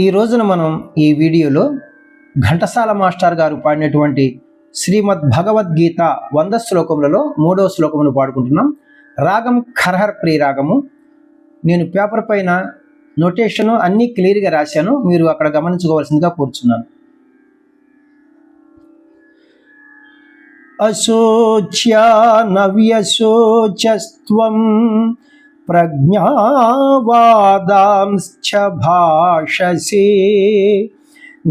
ఈ రోజున మనం ఈ వీడియోలో ఘంటసాల మాస్టర్ గారు పాడినటువంటి శ్రీమద్ భగవద్గీత 100 శ్లోకములలో 3వ శ్లోకమును పాడుకుంటున్నాం. రాగం ఖరహర్ ప్రియ రాగము. నేను పేపర్ పైన నోటేషను అన్నీ క్లియర్గా రాశాను, మీరు అక్కడ గమనించుకోవాల్సిందిగా కోరుచున్నాను. అశోచ్యా నవ్యశోచస్త్వం ప్రజ్ఞావాదాంశ్చ భాషసే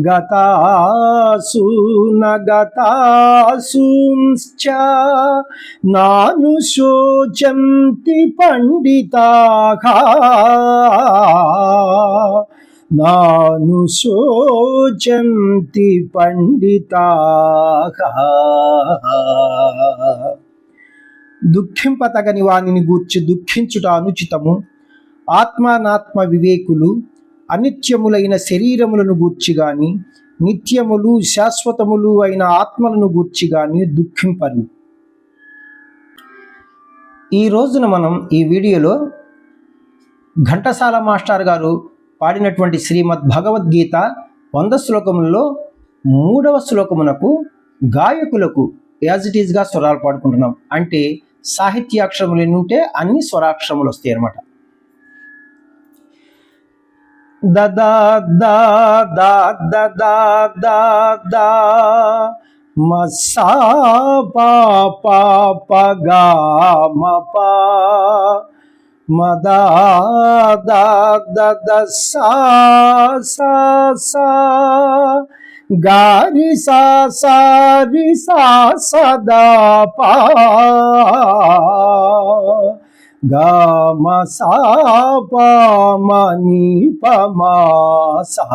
గతాసు నగతాసూంశ్చ నానుశోచంతి పండితాః నానుశోచంతి పండితాః. దుఃఖింపతగని వానిని గూర్చి దుఃఖించుట అనుచితము. ఆత్మానాత్మ వివేకులు అనిత్యములైన శరీరములను గూర్చి గాని నిత్యములు శాశ్వతములు అయిన ఆత్మలను గూర్చి గాని దుఃఖింపరు. ఈ రోజున మనం ఈ వీడియోలో ఘంటసాల మాస్టర్ గారు పాడినటువంటి శ్రీమద్ భగవద్గీత 100 శ్లోకములలో 3వ శ్లోకమునకు గాయకులకు యాజ్ ఇట్ ఈస్గా స్వరాలు పాడుకుంటున్నాం. అంటే సాహిత్యాక్షరములు ఎన్ని ఉంటే అన్ని స్వరాక్షరములు వస్తాయి అన్నమాట. దదా దా దా దా దా దా మసా పా పా ప గా మ పా మదా దా దా దా సా సా సా గారి సా సా రి సా సదా పా గా మ సా పా మ ని ప మా సా.